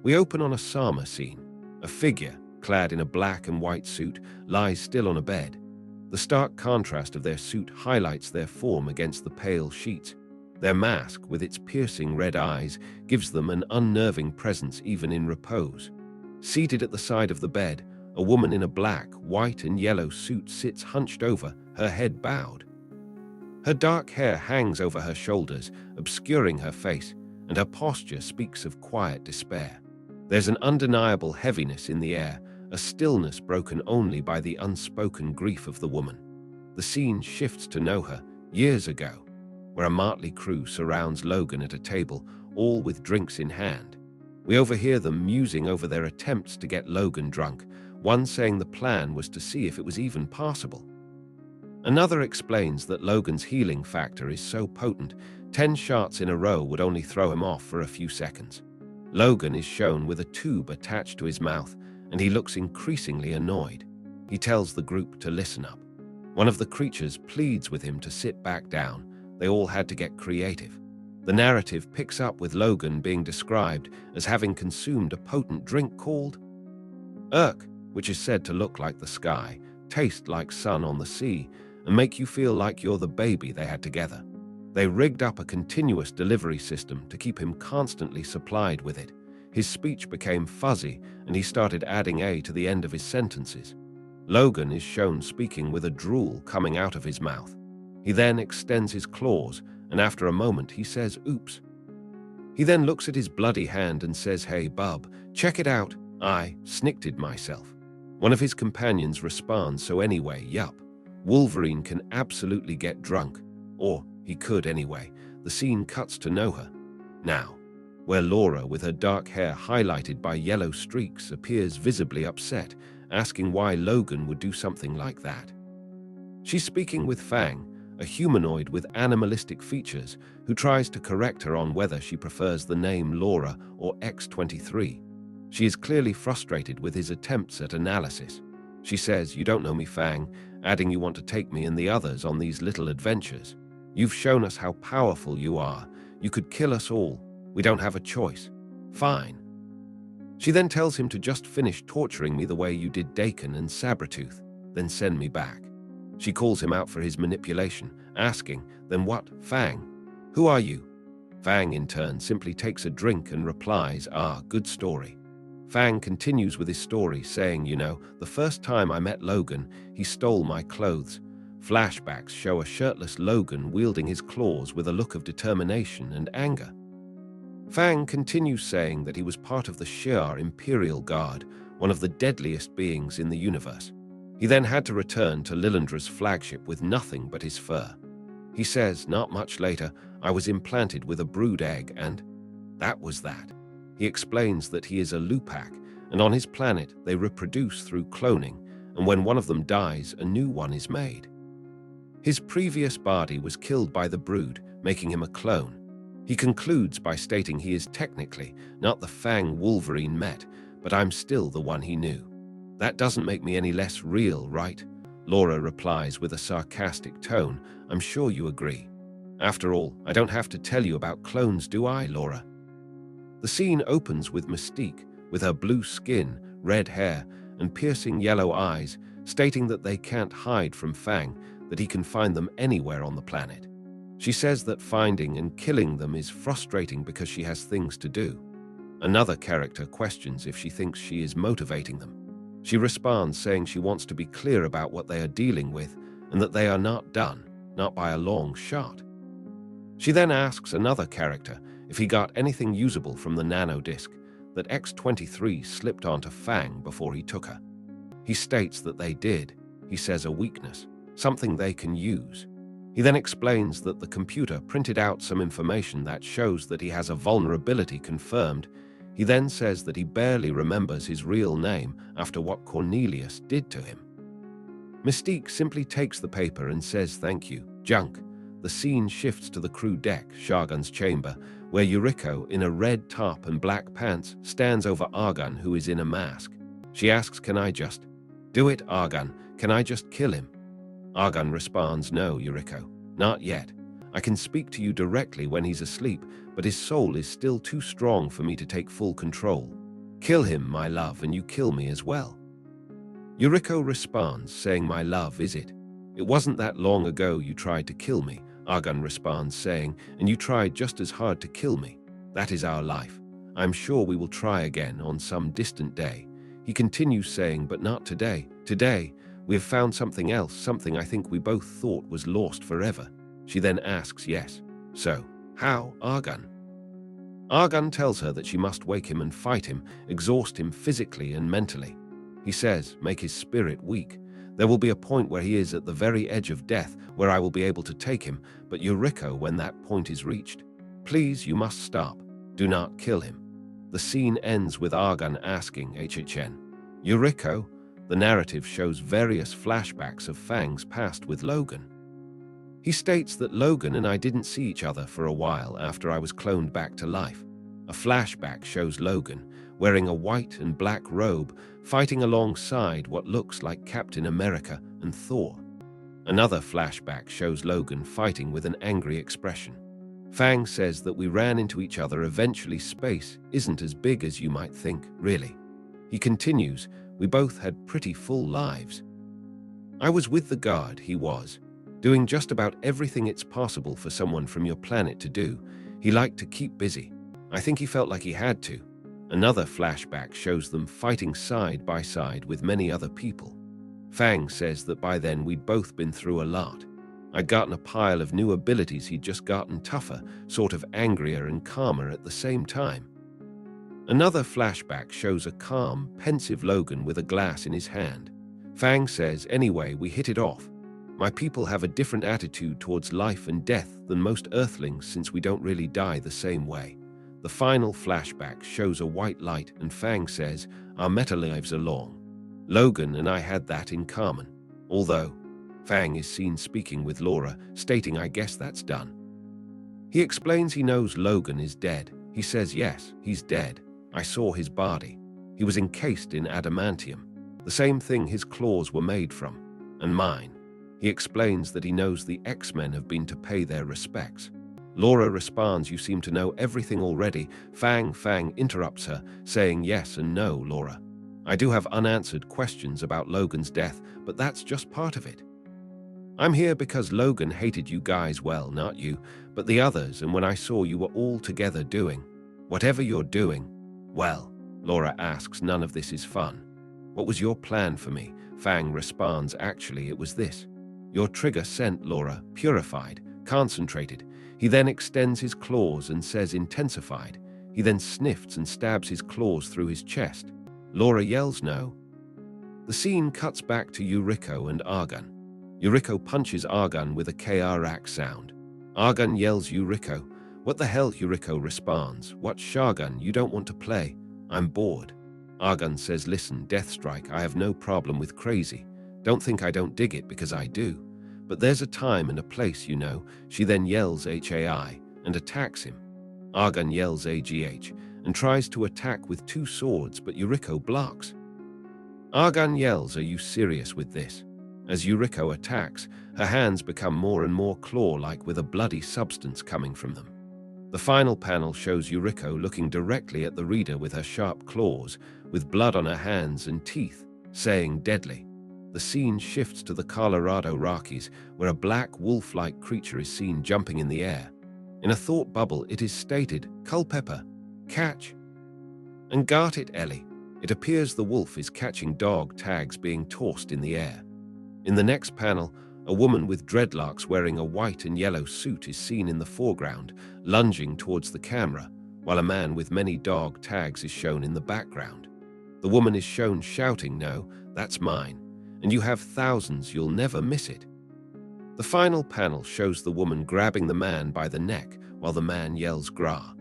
We open on a Sama scene. A figure, clad in a black and white suit, lies still on a bed. The stark contrast of their suit highlights their form against the pale sheets. Their mask, with its piercing red eyes, gives them an unnerving presence even in repose. Seated at the side of the bed, a woman in a black, white, and yellow suit sits hunched over, her head bowed. Her dark hair hangs over her shoulders, obscuring her face, and her posture speaks of quiet despair. There's an undeniable heaviness in the air, a stillness broken only by the unspoken grief of the woman. The scene shifts to Noha, years ago, where a motley crew surrounds Logan at a table, all with drinks in hand. We overhear them musing over their attempts to get Logan drunk, one saying the plan was to see if it was even possible. Another explains that Logan's healing factor is so potent, 10 shots in a row would only throw him off for a few seconds. Logan is shown with a tube attached to his mouth, and he looks increasingly annoyed. He tells the group to listen up. One of the creatures pleads with him to sit back down. They all had to get creative. The narrative picks up with Logan being described as having consumed a potent drink called Urk, which is said to look like the sky, taste like sun on the sea, and make you feel like you're the baby they had together. They rigged up a continuous delivery system to keep him constantly supplied with it. His speech became fuzzy, and he started adding A to the end of his sentences. Logan is shown speaking with a drool coming out of his mouth. He then extends his claws, and after a moment he says, "Oops." He then looks at his bloody hand and says, "Hey, bub, check it out. I snicked myself." One of his companions responds, "So anyway, yup. Wolverine can absolutely get drunk. Or he could anyway." The scene cuts to Noha now, where Laura, with her dark hair highlighted by yellow streaks, appears visibly upset, asking why Logan would do something like that. She's speaking with Fang, a humanoid with animalistic features, who tries to correct her on whether she prefers the name Laura or X-23. She is clearly frustrated with his attempts at analysis. She says, "You don't know me, Fang," adding, "You want to take me and the others on these little adventures. You've shown us how powerful you are. You could kill us all. We don't have a choice. Fine." She then tells him to just finish torturing me the way you did Dakin and Sabretooth, then send me back. She calls him out for his manipulation, asking, "Then what, Fang? Who are you?" Fang, in turn, simply takes a drink and replies, "Ah, good story." Fang continues with his story, saying, "The first time I met Logan, he stole my clothes." Flashbacks show a shirtless Logan wielding his claws with a look of determination and anger. Fang continues saying that he was part of the Shi'ar Imperial Guard, one of the deadliest beings in the universe. He then had to return to Lilandra's flagship with nothing but his fur. He says, "Not much later, I was implanted with a brood egg, and that was that." He explains that he is a Lupak, and on his planet they reproduce through cloning, and when one of them dies, a new one is made. His previous body was killed by the brood, making him a clone. He concludes by stating he is technically not the Fang Wolverine met, but I'm still the one he knew. "That doesn't make me any less real, right?" Laura replies with a sarcastic tone, "I'm sure you agree. After all, I don't have to tell you about clones, do I, Laura?" The scene opens with Mystique, with her blue skin, red hair, and piercing yellow eyes, stating that they can't hide from Fang, that he can find them anywhere on the planet. She says that finding and killing them is frustrating because she has things to do. Another character questions if she thinks she is motivating them. She responds saying she wants to be clear about what they are dealing with and that they are not done, not by a long shot. She then asks another character if he got anything usable from the nanodisk that X-23 slipped onto Fang before he took her. He states that they did. He says a weakness, something they can use. He then explains that the computer printed out some information that shows that he has a vulnerability confirmed. He then says that he barely remembers his real name after what Cornelius did to him. Mystique simply takes the paper and says thank you, junk. The scene shifts to the crew deck, Shargun's chamber, where Yuriko, in a red top and black pants, stands over Argun, who is in a mask. She asks, "Can I just do it, Argun? Can I just kill him?" Argun responds, "No, Yuriko, not yet. I can speak to you directly when he's asleep, but his soul is still too strong for me to take full control." Kill him, my love, and you kill me as well. Yuriko responds, saying, my love, is it? It wasn't that long ago you tried to kill me. Argan responds, saying, and you tried just as hard to kill me. That is our life. I'm sure we will try again on some distant day. He continues saying, but not today. Today, we have found something else, something I think we both thought was lost forever. She then asks, yes. So, how, Argan? Argan tells her that she must wake him and fight him, exhaust him physically and mentally. He says, make his spirit weak. There will be a point where he is at the very edge of death, where I will be able to take him, but Yuriko, when that point is reached, please, you must stop. Do not kill him. The scene ends with Argan asking HHN, Yuriko? The narrative shows various flashbacks of Fang's past with Logan. He states that Logan and I didn't see each other for a while after I was cloned back to life. A flashback shows Logan, wearing a white and black robe, fighting alongside what looks like Captain America and Thor. Another flashback shows Logan fighting with an angry expression. Fang says that we ran into each other. Eventually, space isn't as big as you might think, really. He continues, we both had pretty full lives. I was with the guard, he was, doing just about everything it's possible for someone from your planet to do. He liked to keep busy. I think he felt like he had to. Another flashback shows them fighting side by side with many other people. Fang says that by then we'd both been through a lot. I'd gotten a pile of new abilities, he'd just gotten tougher, sort of angrier and calmer at the same time. Another flashback shows a calm, pensive Logan with a glass in his hand. Fang says, anyway, we hit it off. My people have a different attitude towards life and death than most Earthlings since we don't really die the same way. The final flashback shows a white light and Fang says, our meta lives are long. Logan and I had that in common. Although, Fang is seen speaking with Laura, stating, I guess that's done. He explains he knows Logan is dead. He says, yes, he's dead. I saw his body. He was encased in adamantium, the same thing his claws were made from, and mine. He explains that he knows the X-Men have been to pay their respects. Laura responds, you seem to know everything already. Fang interrupts her, saying yes and no, Laura. I do have unanswered questions about Logan's death, but that's just part of it. I'm here because Logan hated you guys, well, not you, but the others, and when I saw you were all together doing whatever you're doing, well, Laura asks, none of this is fun. What was your plan for me? Fang responds, actually, it was this. Your trigger sent, Laura, purified, concentrated. He then extends his claws and says intensified. He then sniffs and stabs his claws through his chest. Laura yells no. The scene cuts back to Yuriko and Argan. Yuriko punches Argan with a KRAK sound. Argan yells Yuriko. What the hell? Yuriko responds. What, Shargun, you don't want to play? I'm bored. Argan says, listen, Deathstrike, I have no problem with crazy. Don't think I don't dig it, because I do. But there's a time and a place, you know. She then yells HAI and attacks him. Argan yells AGH and tries to attack with two swords, but Yuriko blocks. Argan yells, are you serious with this? As Yuriko attacks, her hands become more and more claw-like with a bloody substance coming from them. The final panel shows Yuriko looking directly at the reader with her sharp claws, with blood on her hands and teeth, saying deadly. The scene shifts to the Colorado Rockies, where a black wolf-like creature is seen jumping in the air. In a thought bubble, it is stated, Culpepper, catch. And got it, Ellie. It appears the wolf is catching dog tags being tossed in the air. In the next panel, a woman with dreadlocks wearing a white and yellow suit is seen in the foreground, lunging towards the camera, while a man with many dog tags is shown in the background. The woman is shown shouting, no, that's mine, and you have thousands, you'll never miss it. The final panel shows the woman grabbing the man by the neck while the man yells gra.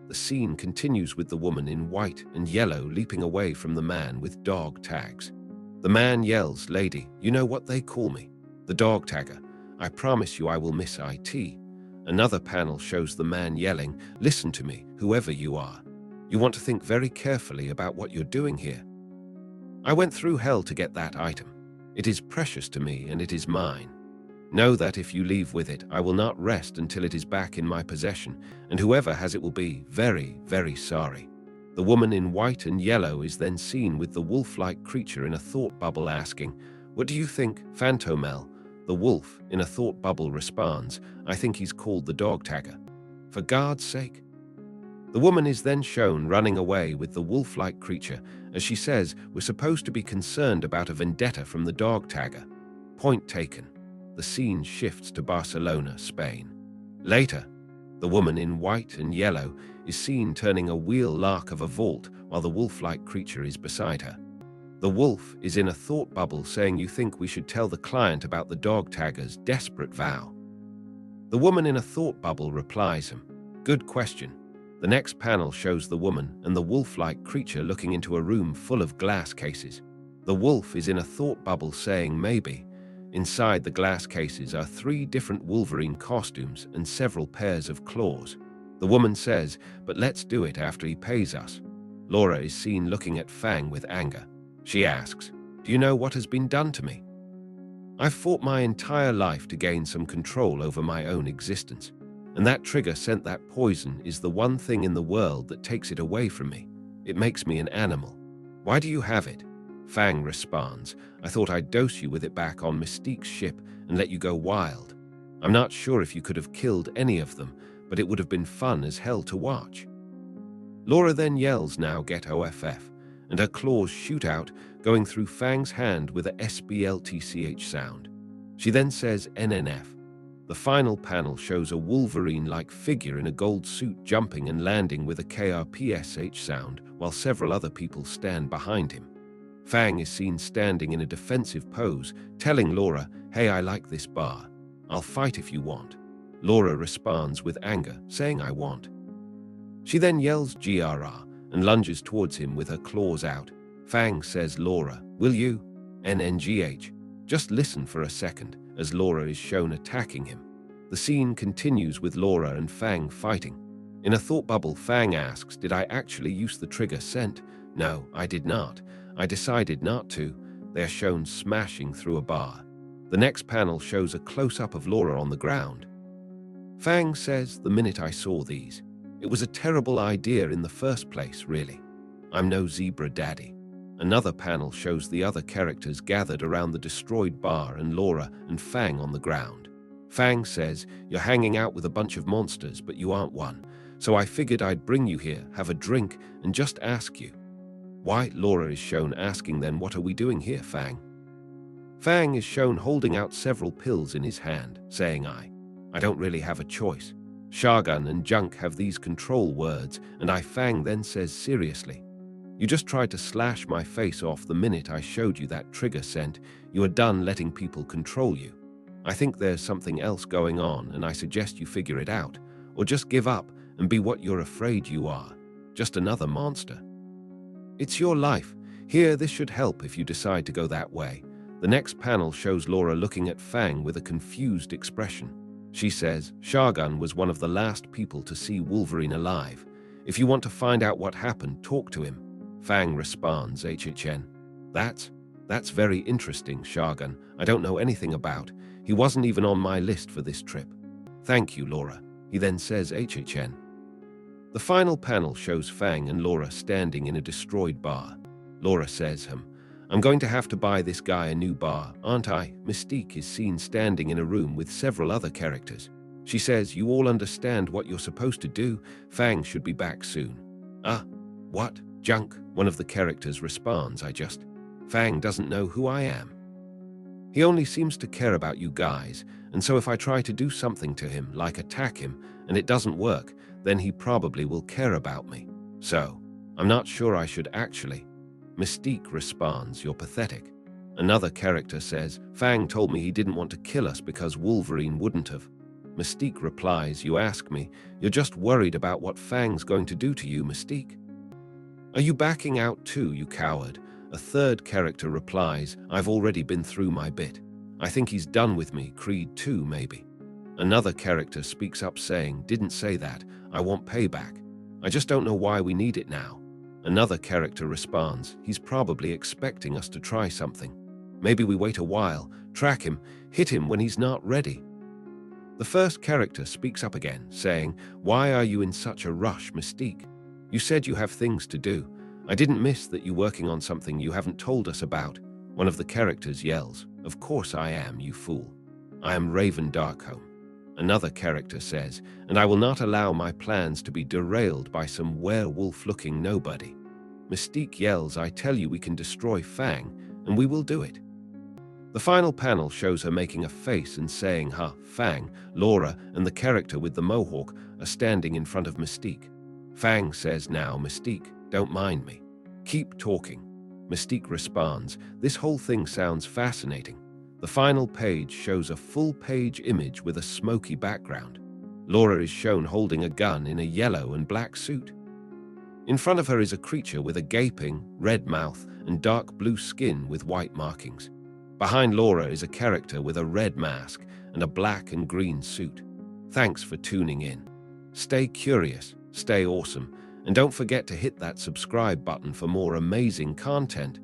The scene continues with the woman in white and yellow leaping away from the man with dog tags. The man yells, lady, you know what they call me? The dog tagger. I promise you I will miss IT. Another panel shows the man yelling, listen to me, whoever you are. You want to think very carefully about what you're doing here. I went through hell to get that item. It is precious to me and it is mine. Know that if you leave with it, I will not rest until it is back in my possession, and whoever has it will be very, very sorry. The woman in white and yellow is then seen with the wolf-like creature in a thought bubble asking, "What do you think, Phantomel?" The wolf, in a thought bubble, responds, "I think he's called the dog tagger. For God's sake." The woman is then shown running away with the wolf-like creature as she says, "We're supposed to be concerned about a vendetta from the dog tagger." Point taken. The scene shifts to Barcelona, Spain. Later, the woman in white and yellow is seen turning a wheel lock of a vault while the wolf-like creature is beside her. The wolf is in a thought bubble saying, "You think we should tell the client about the dog tagger's desperate vow?" The woman in a thought bubble replies him, "Good question." The next panel shows the woman and the wolf-like creature looking into a room full of glass cases. The wolf is in a thought bubble saying, "Maybe." Inside the glass cases are 3 different Wolverine costumes and several pairs of claws. The woman says, "But let's do it after he pays us." Laura is seen looking at Fang with anger. She asks, "Do you know what has been done to me? I've fought my entire life to gain some control over my own existence, and that trigger sent that poison is the one thing in the world that takes it away from me. It makes me an animal. Why do you have it?" Fang responds, "I thought I'd dose you with it back on Mystique's ship and let you go wild. I'm not sure if you could have killed any of them, but it would have been fun as hell to watch." Laura then yells, "Now get OFF," and her claws shoot out, going through Fang's hand with a SBLTCH sound. She then says NNF. The final panel shows a Wolverine-like figure in a gold suit jumping and landing with a KRPSH sound, while several other people stand behind him. Fang is seen standing in a defensive pose, telling Laura, "Hey, I like this bar. I'll fight if you want." Laura responds with anger, saying, "I want." She then yells GRR and lunges towards him with her claws out. Fang says, "Laura, will you?" NNGH. Just listen for a second as Laura is shown attacking him. The scene continues with Laura and Fang fighting. In a thought bubble, Fang asks, "Did I actually use the trigger sent?" "No, I did not. I decided not to." They are shown smashing through a bar. The next panel shows a close-up of Laura on the ground. Fang says, "The minute I saw these, it was a terrible idea in the first place, really. I'm no zebra daddy." Another panel shows the other characters gathered around the destroyed bar and Laura and Fang on the ground. Fang says, "You're hanging out with a bunch of monsters, but you aren't one. So I figured I'd bring you here, have a drink, and just ask you." Why? Laura is shown asking then, "What are we doing here, Fang?" Fang is shown holding out several pills in his hand, saying, I don't really have a choice. Shagun and Junk have these control words, and Fang then says seriously, "You just tried to slash my face off the minute I showed you that trigger scent. You are done letting people control you. I think there's something else going on, and I suggest you figure it out, or just give up and be what you're afraid you are, just another monster. It's your life. Here, this should help if you decide to go that way." The next panel shows Laura looking at Fang with a confused expression. She says, "Shagun was one of the last people to see Wolverine alive. If you want to find out what happened, talk to him." Fang responds, "HHN. That's very interesting, Shagun. I don't know anything about. He wasn't even on my list for this trip." "Thank you, Laura." He then says, "HHN." The final panel shows Fang and Laura standing in a destroyed bar. Laura says, "I'm going to have to buy this guy a new bar, aren't I?" Mystique is seen standing in a room with several other characters. She says, "You all understand what you're supposed to do. Fang should be back soon." What? Junk? One of the characters responds, Fang doesn't know who I am. He only seems to care about you guys, and so if I try to do something to him, like attack him, and it doesn't work, then he probably will care about me. So, I'm not sure I should actually." Mystique responds, "You're pathetic." Another character says, "Fang told me he didn't want to kill us because Wolverine wouldn't have." Mystique replies, "You ask me. You're just worried about what Fang's going to do to you, Mystique. Are you backing out too, you coward?" A third character replies, "I've already been through my bit. I think he's done with me, Creed 2 maybe." Another character speaks up saying, "Didn't say that. I want payback. I just don't know why we need it now." Another character responds, "He's probably expecting us to try something. Maybe we wait a while, track him, hit him when he's not ready." The first character speaks up again, saying, "Why are you in such a rush, Mystique? You said you have things to do. I didn't miss that you're working on something you haven't told us about. One of the characters yells, "Of course I am, you fool. I am Raven Darkholme." Another character says, "And I will not allow my plans to be derailed by some werewolf-looking nobody." Mystique yells, "I tell you we can destroy Fang, and we will do it." The final panel shows her making a face and saying, "Ha, Fang." Laura and the character with the mohawk are standing in front of Mystique. Fang says, "Now, Mystique, don't mind me. Keep talking." Mystique responds, "This whole thing sounds fascinating." The final page shows a full-page image with a smoky background. Laura is shown holding a gun in a yellow and black suit. In front of her is a creature with a gaping, red mouth and dark blue skin with white markings. Behind Laura is a character with a red mask and a black and green suit. Thanks for tuning in. Stay curious, stay awesome, and don't forget to hit that subscribe button for more amazing content.